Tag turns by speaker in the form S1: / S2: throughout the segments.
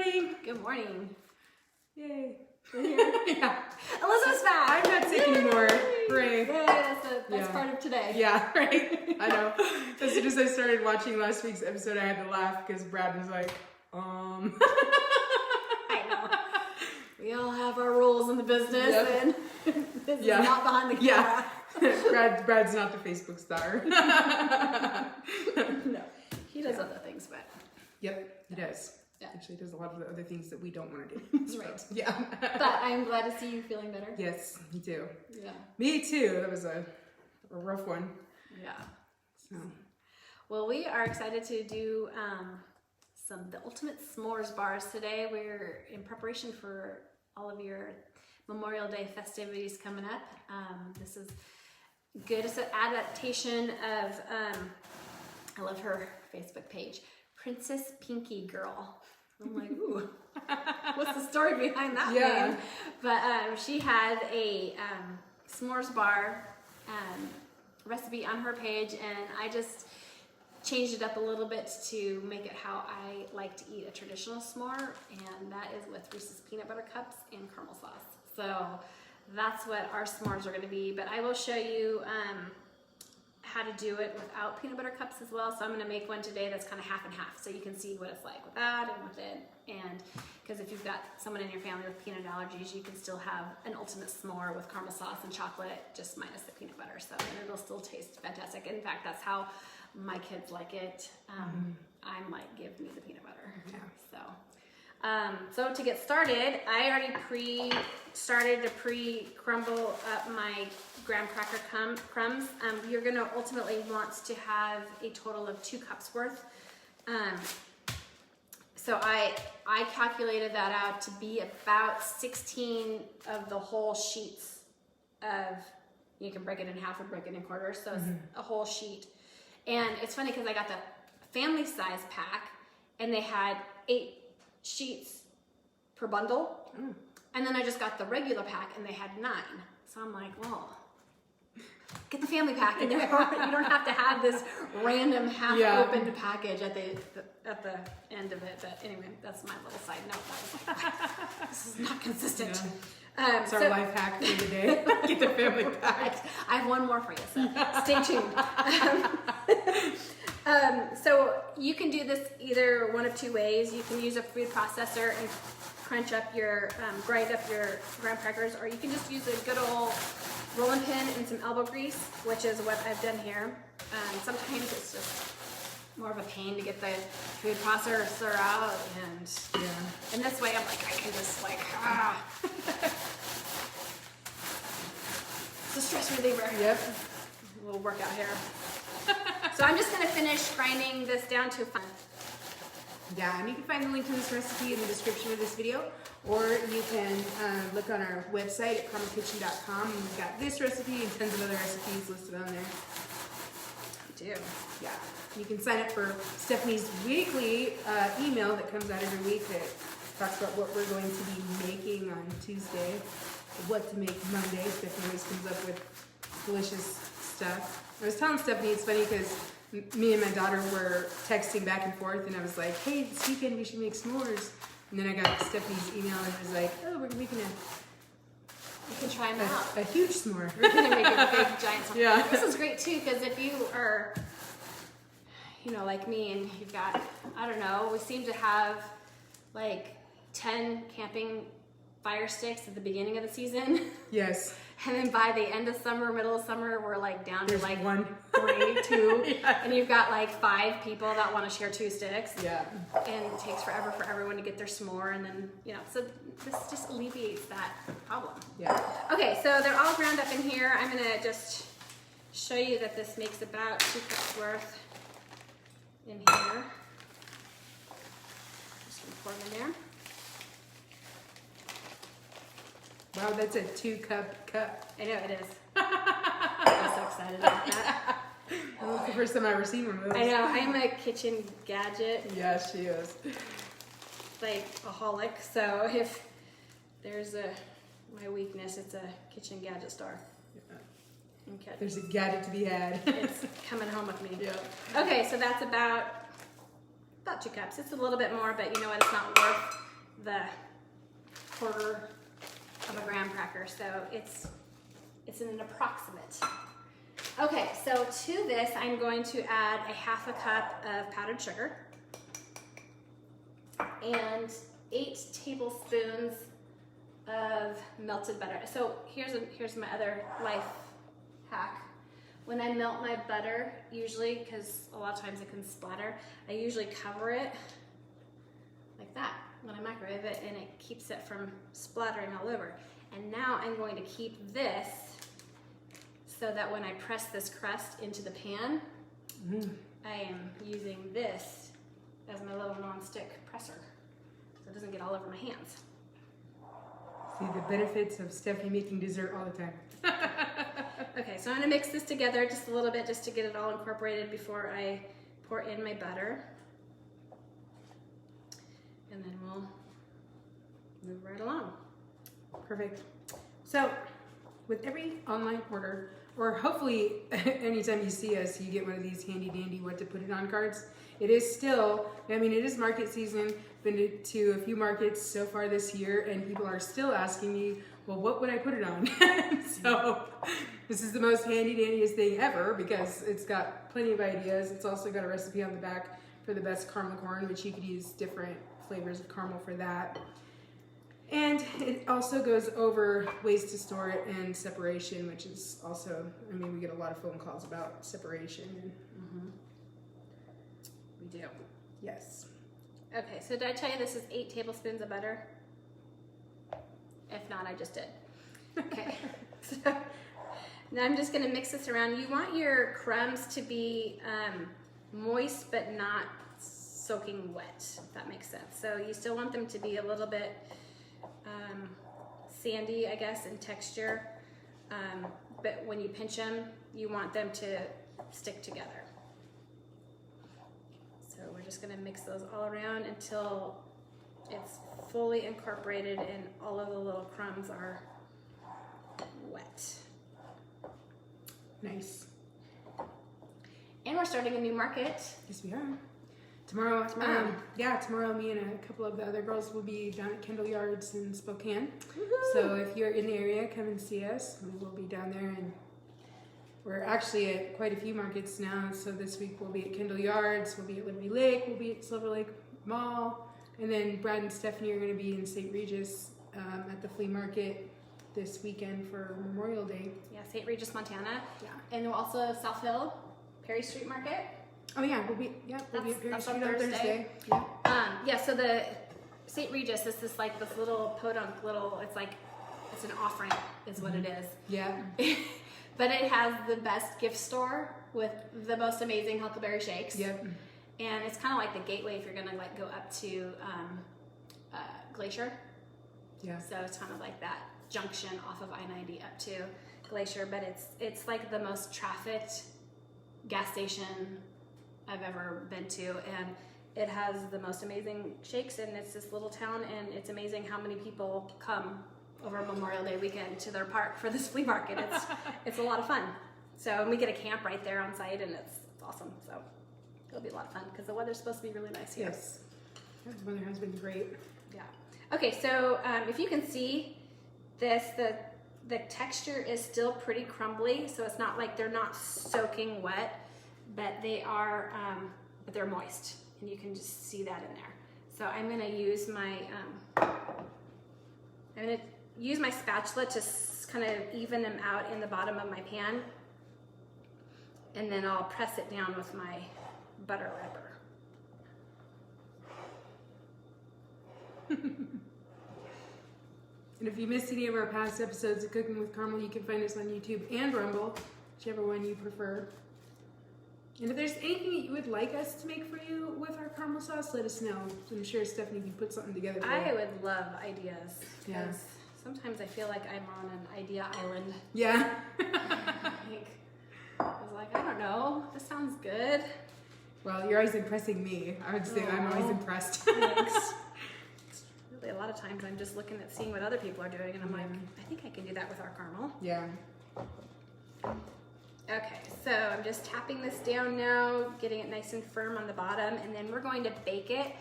S1: morning.
S2: Good morning.
S1: Yay.
S2: Yeah. Elizabeth's back.
S1: I'm not sick anymore. Hooray.
S2: Yay, that's the best part of today.
S1: Yeah, right. I know. As soon as I started watching last week's episode, I had to laugh because Brad was like,
S2: I know. We all have our roles in the business, and this is not behind the camera.
S1: Yeah. Brad's not the Facebook star.
S2: No, he does other things, but.
S1: Yep, he does.
S2: Yeah.
S1: Actually, he does a lot of the other things that we don't want to do.
S2: So, right.
S1: Yeah.
S2: But I'm glad to see you feeling better.
S1: Yes, me too.
S2: Yeah.
S1: Me too. That was a rough one.
S2: Yeah.
S1: So.
S2: Well, we are excited to do the ultimate s'mores bars today. We're in preparation for all of your Memorial Day festivities coming up. This is good. It's an adaptation of, I love her Facebook page, Princess Pinky Girl. I'm like, ooh, what's the story behind that name? But she had a s'mores bar recipe on her page, and I just changed it up a little bit to make it how I like to eat a traditional s'more, and that is with Reese's peanut butter cups and caramel sauce. So that's what our s'mores are going to be, but I will show you how to do it without peanut butter cups as well. So I'm going to make one today that's kind of half and half, so you can see what it's like with that and with it. And because if you've got someone in your family with peanut allergies, you can still have an ultimate s'more with caramel sauce and chocolate, just minus the peanut butter. So and it'll still taste fantastic. In fact, that's how my kids like it. I'm like, give me the peanut butter. Yeah. So to get started, I already started to pre-crumble up my graham cracker crumbs. You're going to ultimately want to have a total of 2 cups worth. So I calculated that out to be about 16 of the whole sheets of, you can break it in half or break it in quarters, so it's a whole sheet. And it's funny because I got the family size pack and they had 8 sheets per bundle. And then I just got the regular pack and they had 9. So I'm like, well, get the family pack and you don't have to have this random half-opened package at the end of it. But anyway, that's my little side note. That was like, this is not consistent.
S1: Yeah. It's our life hack for the day. Get the family pack.
S2: I have one more for you, so stay tuned. So you can do this either one of 2 ways. You can use a food processor and crunch up your, grind up your graham crackers, or you can just use a good old rolling pin and some elbow grease, which is what I've done here. Sometimes it's just more of a pain to get the food processor out, and this way I'm like, I can just like, It's a stress reliever.
S1: Yep.
S2: A little workout here. So I'm just gonna finish grinding this down to fun.
S1: Yeah, and you can find the link to this recipe in the description of this video, or you can look on our website at carmelkitchen.com, and we've got this recipe and tons of other recipes listed on there.
S2: We do.
S1: Yeah. You can sign up for Stephanie's weekly email that comes out every week that talks about what we're going to be making on Tuesday, what to make Monday. Stephanie always comes up with delicious stuff. I was telling Stephanie it's funny because me and my daughter were texting back and forth, and I was like, hey, this weekend we should make s'mores. And then I got Stephanie's email and it was like, oh, we're making
S2: You can try them out.
S1: a huge s'more.
S2: We're gonna make a big giant s'more.
S1: Yeah.
S2: This is great too, because if you are, like me, and you've got, I don't know, we seem to have like 10 camping fire sticks at the beginning of the season.
S1: Yes.
S2: And then by the end of summer, middle of summer, we're like down
S1: There's
S2: to like
S1: 1,
S2: 3, 2,
S1: Yeah.
S2: and you've got like 5 people that want to share 2 sticks.
S1: Yeah.
S2: And it takes forever for everyone to get their s'more, and then, so this just alleviates that problem.
S1: Yeah.
S2: Okay, so they're all ground up in here. I'm gonna just show you that this makes about 2 cups worth in here. Just gonna pour them in there.
S1: Wow, that's a 2-cup cup.
S2: I know it is. I'm so excited about that.
S1: That's the first time I've ever seen one of those.
S2: I know, I'm a kitchen gadget,
S1: Yeah, she is.
S2: like a holic. So if there's my weakness, it's a kitchen gadget star.
S1: Yeah.
S2: Okay.
S1: There's a gadget to be had.
S2: It's coming home with me.
S1: Yeah.
S2: Okay, so that's about 2 cups. It's a little bit more, but you know what? It's not worth the 1/4 of a graham cracker, so it's an approximate. Okay, so to this, I'm going to add a 1/2 cup of powdered sugar and 8 tablespoons of melted butter. So here's my other life hack. When I melt my butter, usually, because a lot of times it can splatter, I usually cover it like that when I microwave it, and it keeps it from splattering all over. And now I'm going to keep this so that when I press this crust into the pan, I am using this as my little non-stick presser, so it doesn't get all over my hands.
S1: See the benefits of Stephanie making dessert all the time.
S2: Okay, so I'm gonna mix this together just a little bit just to get it all incorporated before I pour in my butter. And then we'll move right along.
S1: Perfect. So, with every online order, or hopefully anytime you see us, you get one of these handy dandy what to put it on cards. It is still, I mean, it is market season. Been to a few markets so far this year, and people are still asking me, well, what would I put it on? So this is the most handy dandiest thing ever because it's got plenty of ideas. It's also got a recipe on the back for the best caramel corn, which you could use different flavors of caramel for that. And it also goes over ways to store it and separation, which is also, I mean, we get a lot of phone calls about separation. And
S2: We do.
S1: yes.
S2: Okay, so did I tell you this is 8 tablespoons of butter? If not, I just did. Okay, so now I'm just gonna mix this around. You want your crumbs to be moist but not soaking wet, if that makes sense. So you still want them to be a little bit sandy, I guess, in texture. But when you pinch them, you want them to stick together. So we're just gonna mix those all around until it's fully incorporated and all of the little crumbs are wet.
S1: Nice.
S2: And we're starting a new market.
S1: Yes, we are. Tomorrow,
S2: Tomorrow.
S1: tomorrow me and a couple of the other girls will be down at Kendall Yards in Spokane.
S2: Woohoo!
S1: So if you're in the area, come and see us. We will be down there, and we're actually at quite a few markets now. So this week we'll be at Kendall Yards, we'll be at Liberty Lake, we'll be at Silver Lake Mall, and then Brad and Stephanie are going to be in St. Regis at the flea market this weekend for Memorial Day.
S2: Yeah, St. Regis, Montana.
S1: Yeah.
S2: And also South Hill, Perry Street Market.
S1: Oh yeah, we'll be at Perry
S2: That's
S1: Street
S2: on
S1: on
S2: Thursday.
S1: Thursday. Yeah.
S2: So the St. Regis is this like this little podunk little, it's an offering is what it is.
S1: Yeah.
S2: But it has the best gift store with the most amazing huckleberry shakes.
S1: Yep.
S2: And it's kind of like the gateway if you're gonna like go up to Glacier.
S1: Yeah.
S2: So it's kind of like that junction off of I-90 up to Glacier, but it's like the most trafficked gas station I've ever been to, and it has the most amazing shakes, and it's this little town, and it's amazing how many people come over Memorial Day weekend to their park for this flea market. It's a lot of fun. So, and we get a camp right there on site, and it's awesome. So it'll be a lot of fun because the weather's supposed to be really nice here.
S1: Yes. The weather has been great.
S2: Yeah. Okay, so if you can see this, the texture is still pretty crumbly, so it's not like they're not soaking wet, but they are, but they're moist, and you can just see that in there. So I'm gonna use my spatula to kind of even them out in the bottom of my pan, and then I'll press it down with my butter rubber.
S1: And if you missed any of our past episodes of Cooking with Carmel, you can find us on YouTube and Rumble, whichever one you prefer. And if there's anything that you would like us to make for you with our caramel sauce, let us know. I'm sure Stephanie can put something together for
S2: I
S1: you.
S2: would love ideas.
S1: Yeah.
S2: Because sometimes I feel like I'm on an idea island.
S1: Yeah.
S2: Like, I was like, I don't know, this sounds good.
S1: Well, you're always impressing me. I would say I'm always impressed.
S2: Thanks. Really, a lot of times I'm just looking at seeing what other people are doing, and I'm like, I think I can do that with our caramel.
S1: Yeah.
S2: Okay, so I'm just tapping this down now, getting it nice and firm on the bottom, and then we're going to bake it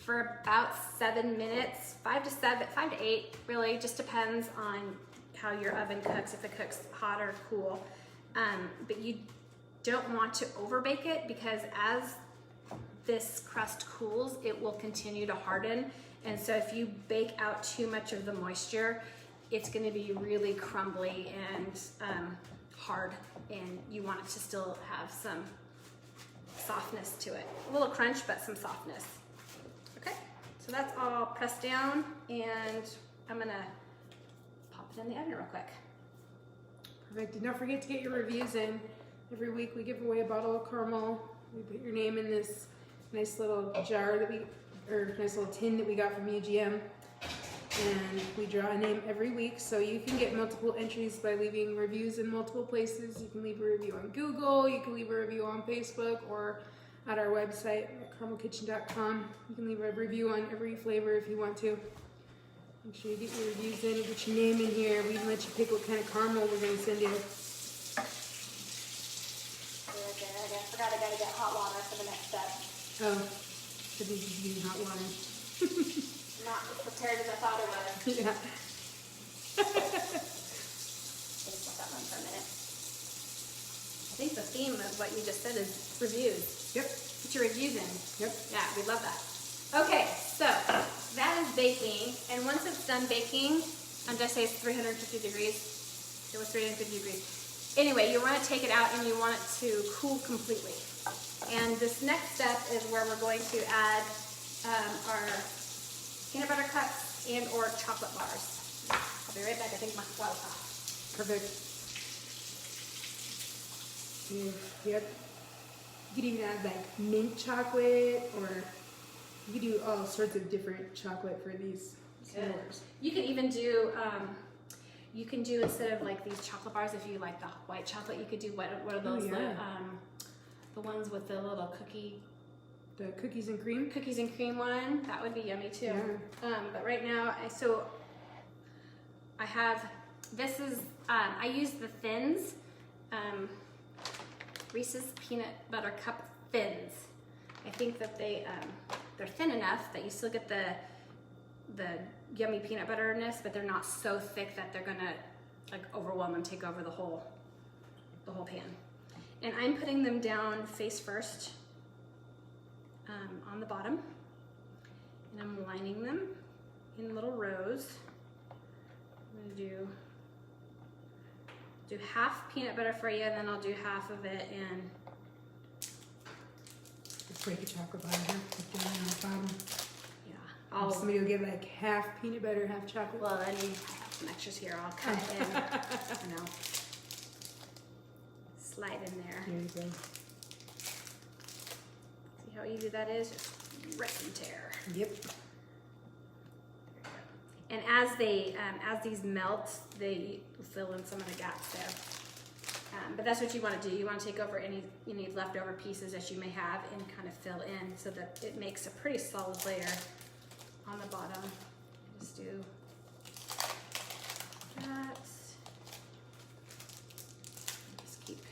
S2: for about 7 minutes, 5 to 8, really, just depends on how your oven cooks, if it cooks hot or cool. But you don't want to over bake it, because as this crust cools, it will continue to harden. And so if you bake out too much of the moisture, it's going to be really crumbly and hard, and you want it to still have some softness to it. A little crunch, but some softness. Okay, so that's all pressed down, and I'm gonna pop it in the oven real quick.
S1: Perfect. And don't forget to get your reviews in. Every week we give away a bottle of caramel. We put your name in this nice little jar nice little tin that we got from UGM. And we draw a name every week, so you can get multiple entries by leaving reviews in multiple places. You can leave a review on Google, you can leave a review on Facebook, or at our website at caramelkitchen.com. You can leave a review on every flavor if you want to. Make sure you get your reviews in and get your name in here. We can let you pick what kind of caramel we're going to send you.
S2: Good. I forgot I gotta get hot water for the next step.
S1: Oh, I think you're using hot water.
S2: Not as prepared as I thought I was.
S1: Yeah.
S2: Think about that one for a minute. I think the theme of what you just said is reviews.
S1: Yep.
S2: Put your reviews in.
S1: Yep.
S2: Yeah, we love that. Okay, so that is baking, and once it's done baking, I'm just saying it's 350 degrees. It was 350 degrees. Anyway, you want to take it out and you want it to cool completely. And this next step is where we're going to add our peanut butter cups and or chocolate bars. I'll be right back. I think my water's hot.
S1: Perfect. Yep. You could even add like mint chocolate, or you could do all sorts of different chocolate for these s'mores.
S2: You can even do, instead of like these chocolate bars, if you like the white chocolate, you could do what are those?
S1: Oh, yeah.
S2: The ones with the little
S1: The cookies and cream?
S2: cookies and cream one. That would be yummy too.
S1: Yeah.
S2: But right now, I have, this is, I use the Thins, Reese's Peanut Butter Cup Thins. I think that they're thin enough that you still get the yummy peanut butterness, but they're not so thick that they're gonna like overwhelm and take over the whole pan. And I'm putting them down face first on the bottom, and I'm lining them in little rows. I'm gonna do half peanut butter for you, and then I'll do half of it in.
S1: Let's break a chocolate bar here. Put it on the bottom.
S2: Yeah,
S1: Somebody will get like half peanut butter, half chocolate.
S2: well, I mean, I have some extras here. I'll cut it in, you know, slide in there.
S1: There you go.
S2: See how easy that is? Just rip and tear.
S1: Yep.
S2: And as these melt, they fill in some of the gaps there. But that's what you want to do. You want to take over any leftover pieces that you may have and kind of fill in so that it makes a pretty solid layer on the bottom. Just do that. Just keep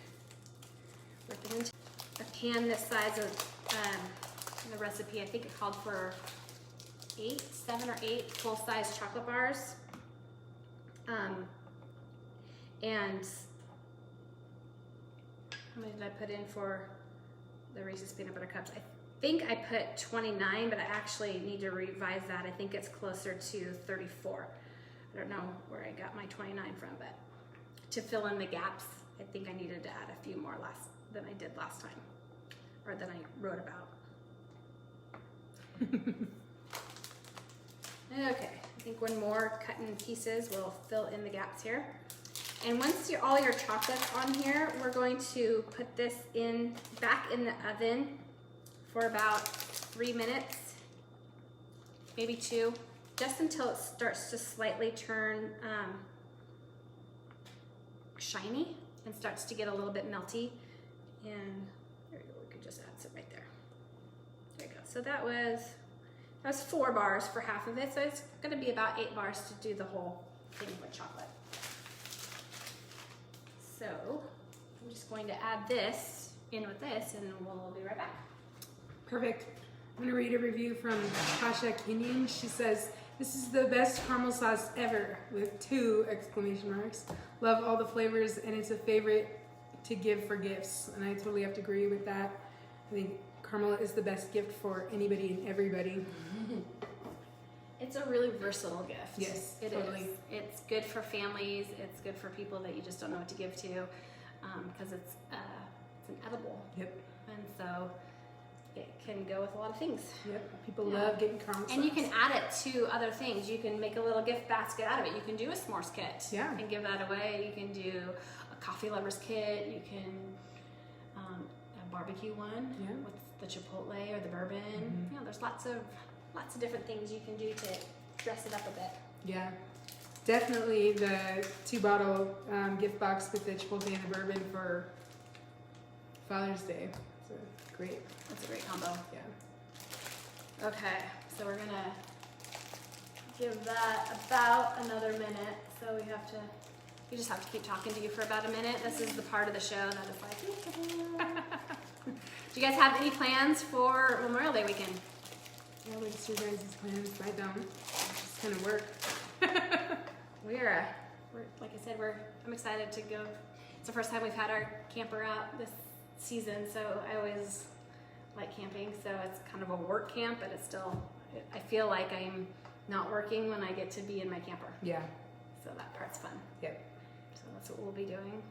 S2: ripping into a pan this size of the recipe. I think it called for 7 or 8 full-size chocolate bars. And how many did I put in for the Reese's Peanut Butter Cups? I think I put 29, but I actually need to revise that. I think it's closer to 34. I don't know where I got my 29 from, but to fill in the gaps, I think I needed to add a few more than I did last time, or than I wrote about. Okay, I think one more cut in pieces will fill in the gaps here. And once all your chocolate's on here, we're going to put this back in the oven for about 3 minutes, maybe 2, just until it starts to slightly turn shiny and starts to get a little bit melty. And there you go, we could just add some right there. There you go. So that was 4 bars for half of it, so it's going to be about 8 bars to do the whole thing with chocolate. So I'm just going to add this in with this, and we'll be right back.
S1: Perfect. I'm gonna read a review from Tasha Kenyon. She says, "This is the best caramel sauce ever," with 2 exclamation marks. "Love all the flavors, and it's a favorite to give for gifts." And I totally have to agree with that. I think caramel is the best gift for anybody and everybody.
S2: It's a really versatile gift.
S1: Yes,
S2: it
S1: totally.
S2: is. It's good for families. It's good for people that you just don't know what to give to, because it's an edible.
S1: Yep.
S2: And so it can go with a lot of things.
S1: Yep. People love getting caramel sauce.
S2: And you can add it to other things. You can make a little gift basket out of it. You can do a s'mores kit and give that away. You can do a coffee lovers kit. You can a barbecue one with the chipotle or the bourbon. You know, there's lots of different things you can do to dress it up a bit.
S1: Yeah. Definitely the 2-bottle gift box with the chipotle and the bourbon for Father's Day. It's great.
S2: That's a great combo.
S1: Yeah.
S2: Okay, so we're gonna give that about another minute. So we just have to keep talking to you for about a minute. This is the part of the show that is like, do you guys have any plans for Memorial Day weekend?
S1: Yeah, what's your guys' plans? I don't. Just kind of work.
S2: We're like I said, I'm excited to go. It's the first time we've had our camper out this season, so I always like camping. So it's kind of a work camp, but it's still, I feel like I'm not working when I get to be in my camper.
S1: Yeah.
S2: So that part's fun.
S1: Yep.
S2: So that's what we'll be doing.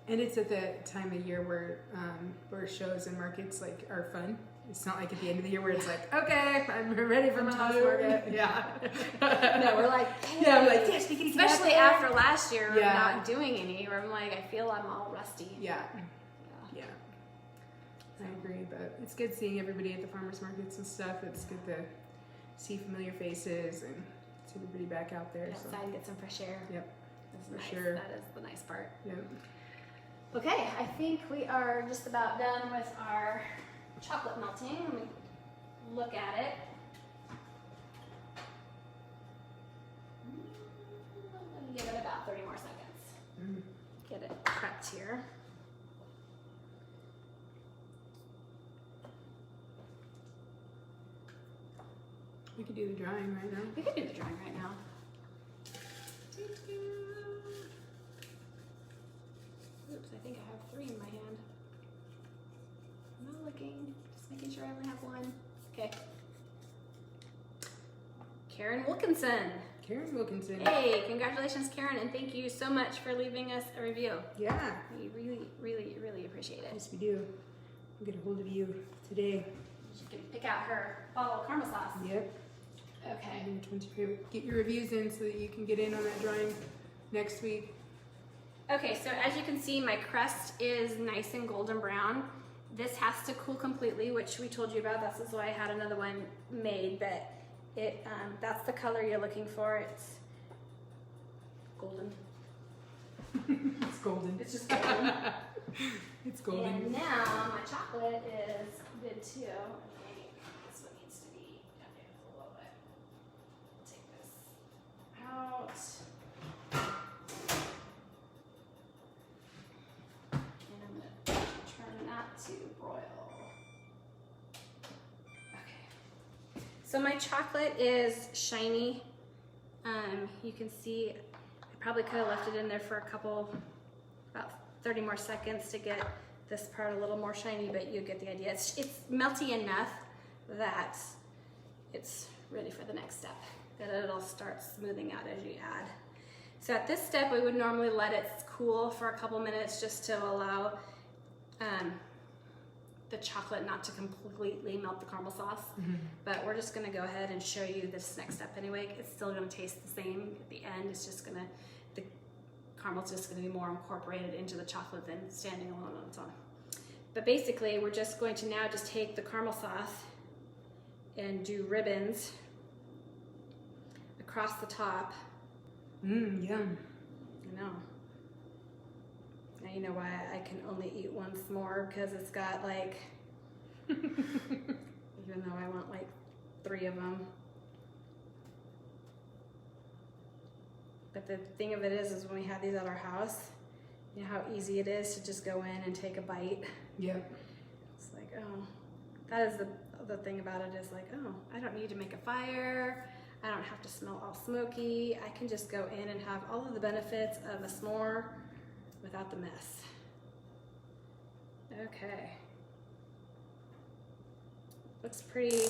S1: And it's at the time of year where shows and markets are fun. It's not like at the end of the year where it's like, okay, I'm ready for my house market. Yeah.
S2: No, we're like, hey.
S1: Yeah, we're like, yes, we can
S2: especially after last year, we're not doing any. Where I'm like, I feel I'm all rusty.
S1: Yeah. I agree, but it's good seeing everybody at the farmers markets and stuff. It's good to see familiar faces and see everybody back out there.
S2: Get outside and get some fresh air.
S1: Yep.
S2: That's
S1: for
S2: nice.
S1: sure.
S2: That is the nice part.
S1: Yep.
S2: Okay, I think we are just about done with our chocolate melting. Let me look at it. Let me give it about 30 more seconds. Get it prepped here.
S1: We could do the drying right now.
S2: We could do the drawing right now. Oops, I think I have 3 in my hand. I'm not looking, just making sure I only have 1. Okay. Karen Wilkinson.
S1: Karen Wilkinson.
S2: Hey, congratulations, Karen, and thank you so much for leaving us a review.
S1: Yeah.
S2: We really, really, really appreciate it.
S1: Yes, we do. We'll get a hold of you today.
S2: She can pick out her bottle of caramel sauce.
S1: Yep.
S2: Okay.
S1: And which one's your favorite? Get your reviews in so that you can get in on that drawing next week.
S2: Okay, so as you can see, my crust is nice and golden brown. This has to cool completely, which we told you about. That's why I had another one made, but that's the color you're looking for. It's golden.
S1: It's golden.
S2: It's just golden.
S1: It's golden.
S2: And now my chocolate is good too. Okay, this one needs to be down here a little bit. Take this out. And I'm gonna turn that to broil. Okay. So my chocolate is shiny. You can see I probably could have left it in there for about 30 more seconds to get this part a little more shiny, but you get the idea. It's melty enough that it's ready for the next step, that it'll start smoothing out as you add. So at this step, we would normally let it cool for a couple minutes just to allow the chocolate not to completely melt the caramel sauce. But we're just gonna go ahead and show you this next step anyway. It's still gonna taste the same at the end. It's just gonna, the caramel's just gonna be more incorporated into the chocolate than standing alone on its own. But basically, we're just going to now just take the caramel sauce and do ribbons across the top.
S1: Yum.
S2: I know. Now you know why I can only eat one s'more, because it's got like, even though I want like 3 of them. But the thing of it is when we have these at our house, you know how easy it is to just go in and take a bite.
S1: Yep.
S2: It's like, oh, that is the thing about it is like, oh, I don't need to make a fire. I don't have to smell all smoky. I can just go in and have all of the benefits of a s'more without the mess. Okay. Looks pretty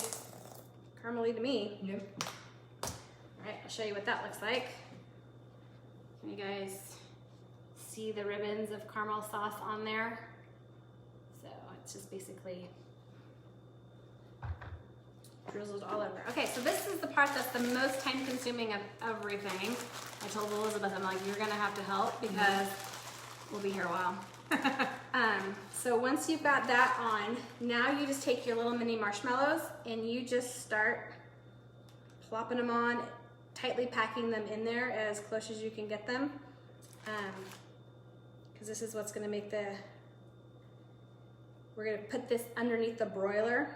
S2: caramely to me.
S1: Yep.
S2: All right, I'll show you what that looks like. Can you guys see the ribbons of caramel sauce on there? So it's just basically drizzled all over. Okay, so this is the part that's the most time consuming of everything. I told Elizabeth, I'm like, you're gonna have to help because we'll be here a while. So once you've got that on, now you just take your little mini marshmallows and you just start plopping them on, tightly packing them in there as close as you can get them. Because this is what's gonna make we're gonna put this underneath the broiler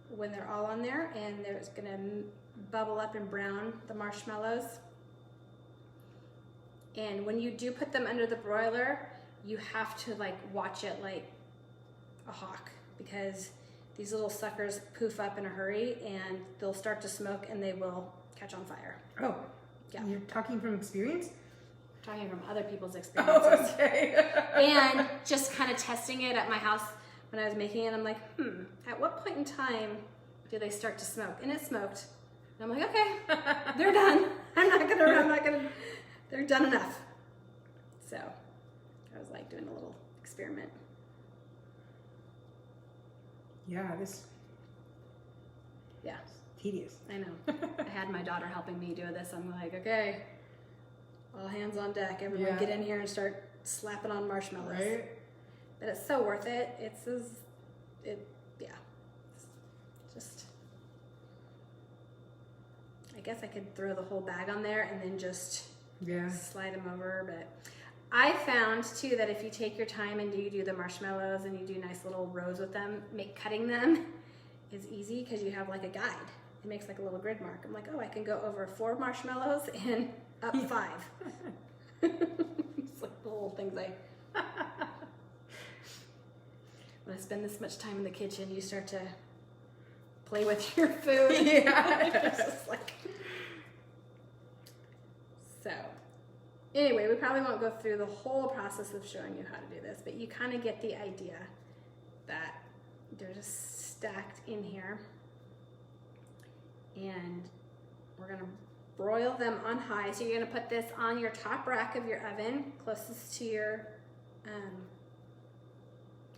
S2: when they're all on there, and there's gonna bubble up and brown the marshmallows. And when you do put them under the broiler, you have to like watch it like a hawk, because these little suckers poof up in a hurry and they'll start to smoke and they will catch on fire.
S1: Oh,
S2: Yeah.
S1: You're talking from experience?
S2: I'm talking from other people's experiences.
S1: Oh, okay.
S2: And just kind of testing it at my house when I was making it. I'm like, at what point in time do they start to smoke? And it smoked. And I'm like, okay, they're done. They're done enough. So I was like doing a little experiment.
S1: Yeah, this
S2: Yeah,
S1: tedious.
S2: I know. I had my daughter helping me do this. I'm like, okay, all hands on deck. Everyone get in here and start slapping on marshmallows.
S1: Right?
S2: But it's so worth it. It's just, I guess I could throw the whole bag on there and then just slide them over. But I found too that if you take your time and you do the marshmallows and you do nice little rows with them, cutting them is easy because you have like a guide. It makes like a little grid mark. I'm like, oh, I can go over 4 marshmallows and up 5. It's like the little things when I spend this much time in the kitchen, you start to play with your food. It's just like... So, anyway, we probably won't go through the whole process of showing you how to do this, but you kind of get the idea that they're just stacked in here. And we're gonna broil them on high. So you're gonna put this on your top rack of your oven, closest to your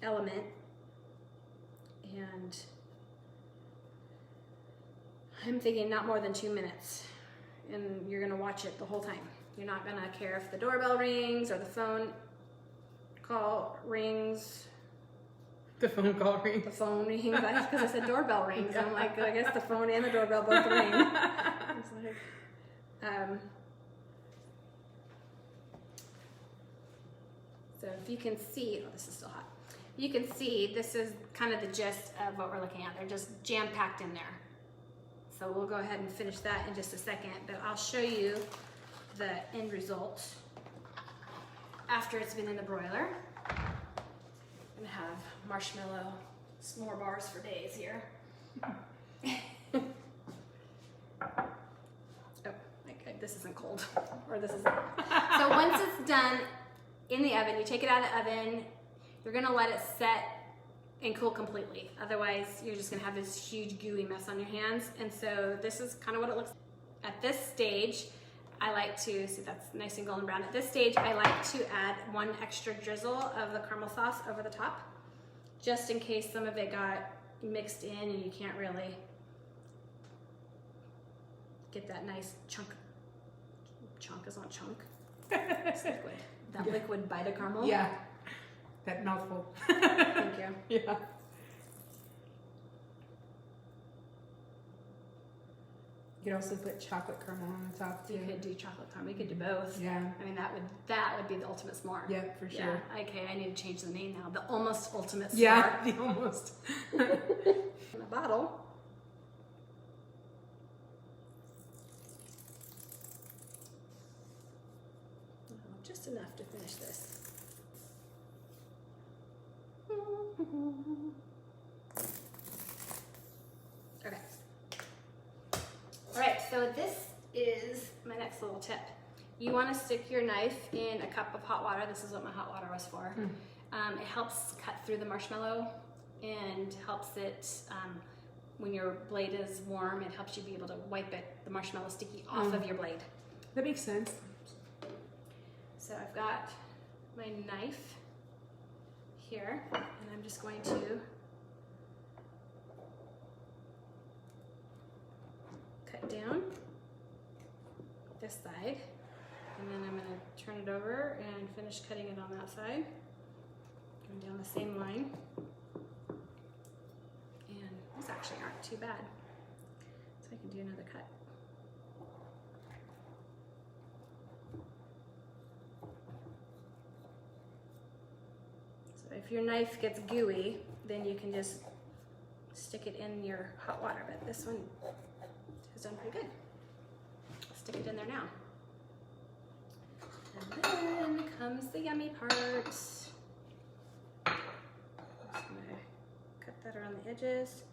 S2: element. And I'm thinking not more than 2 minutes. And you're gonna watch it the whole time. You're not gonna care if the doorbell rings or the phone call rings.
S1: The phone call rings.
S2: The phone rings. That's because I said doorbell rings. I'm like, I guess the phone and the doorbell both ring. It's like, so if you can see, oh, this is still hot. You can see this is kind of the gist of what we're looking at. They're just jam-packed in there. So we'll go ahead and finish that in just a second, but I'll show you the end result after it's been in the broiler. I'm gonna have marshmallow s'more bars for days here. Oh, okay, this isn't cold, or this isn't. So once it's done in the oven, you take it out of the oven, you're gonna let it set and cool completely. Otherwise, you're just gonna have this huge gooey mess on your hands. And so this is kind of what it looks like. At this stage, I like to, see that's nice and golden brown. At this stage, I like to add 1 extra drizzle of the caramel sauce over the top, just in case some of it got mixed in and you can't really get that nice chunk is not chunk. It's liquid. That liquid bite of caramel.
S1: Yeah. That mouthful.
S2: Thank you.
S1: Yeah. You could also put chocolate caramel on the top too.
S2: You could do chocolate caramel. We could do both.
S1: Yeah.
S2: I mean, that would be the ultimate s'more.
S1: Yeah, for sure.
S2: Yeah. Okay, I need to change the name now. The almost ultimate s'more.
S1: Yeah, the almost.
S2: In a bottle. Just enough to finish this. so this is my next little tip. You want to stick your knife in a cup of hot water. This is what my hot water was for. It helps cut through the marshmallow and helps it, when your blade is warm, it helps you be able to wipe the marshmallow sticky off of your blade.
S1: That makes sense.
S2: So I've got my knife here, and I'm just going to cut down this side, and then I'm going to turn it over and finish cutting it on that side. Going down the same line, and these actually aren't too bad, so I can do another cut. So if your knife gets gooey, then you can just stick it in your hot water, but this one has done pretty good. I'll stick it in there now. And then comes the yummy part. I'm just gonna cut that around the edges.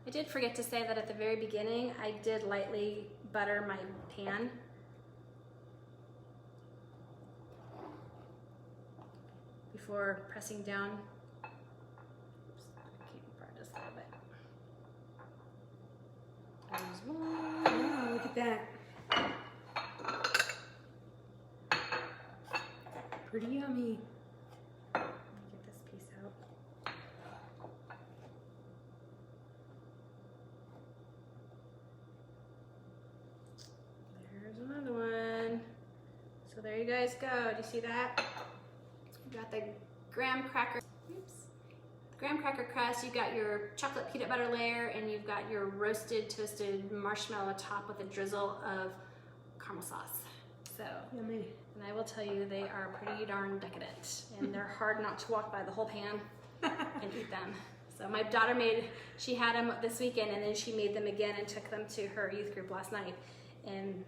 S2: I did forget to say that at the very beginning, I did lightly butter my pan. Before pressing down. Oops, I keep part just a little bit. There's one.
S1: Oh, look at that. Pretty yummy.
S2: Let me get this piece out. There's another one. So there you guys go. Do you see that? You got the graham cracker. Oops. The graham cracker crust. You got your chocolate peanut butter layer, and you've got your roasted toasted marshmallow top with a drizzle of caramel sauce. So
S1: Yummy.
S2: and I will tell you, they are pretty darn decadent, and they're hard not to walk by the whole pan and eat them. So my daughter she had them this weekend, and then she made them again and took them to her youth group last night, and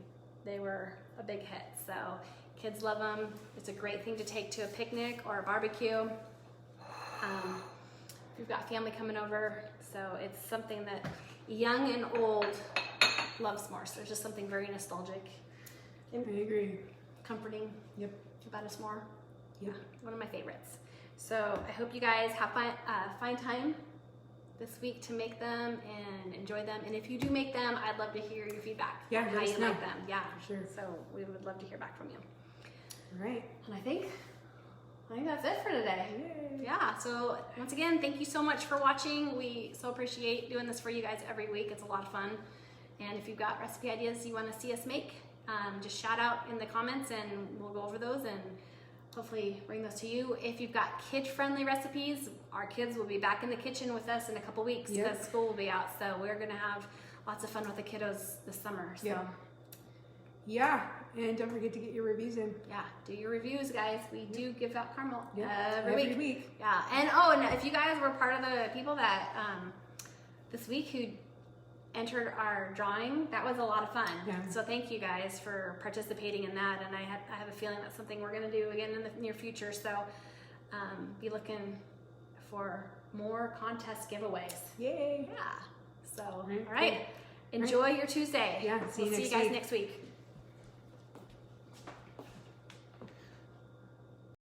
S2: they were a big hit. So kids love them. It's a great thing to take to a picnic or a barbecue. We've got family coming over, so it's something that young and old love s'mores. There's just something very nostalgic and
S1: I agree.
S2: comforting
S1: Yep.
S2: about a s'more.
S1: Yeah.
S2: One of my favorites. So I hope you guys have find time this week to make them and enjoy them. And if you do make them, I'd love to hear your feedback.
S1: Yeah,
S2: on how
S1: let us
S2: you
S1: know.
S2: like them. Yeah,
S1: For sure.
S2: So we would love to hear back from you.
S1: All right.
S2: And I think that's it for today.
S1: Yay.
S2: Yeah, so once again, thank you so much for watching. We so appreciate doing this for you guys every week. It's a lot of fun. And if you've got recipe ideas you want to see us make, just shout out in the comments and we'll go over those and hopefully bring those to you. If you've got kid-friendly recipes, our kids will be back in the kitchen with us in a couple weeks because
S1: Yep.
S2: school will be out. So we're going to have lots of fun with the kiddos this summer. So
S1: Yeah. Yeah, and don't forget to get your reviews in.
S2: yeah, do your reviews, guys. We do give out caramel
S1: Yeah,
S2: every week. Yeah, and if you guys were part of the people that this week who entered our drawing, that was a lot of fun.
S1: Yeah.
S2: So thank you guys for participating in that, and I have a feeling that's something we're going to do again in the near future. So be looking for more contest giveaways.
S1: Yay.
S2: Yeah. So
S1: Right.
S2: all right, enjoy your Tuesday.
S1: Yeah, see you
S2: We'll see
S1: next
S2: you guys
S1: week.
S2: next week.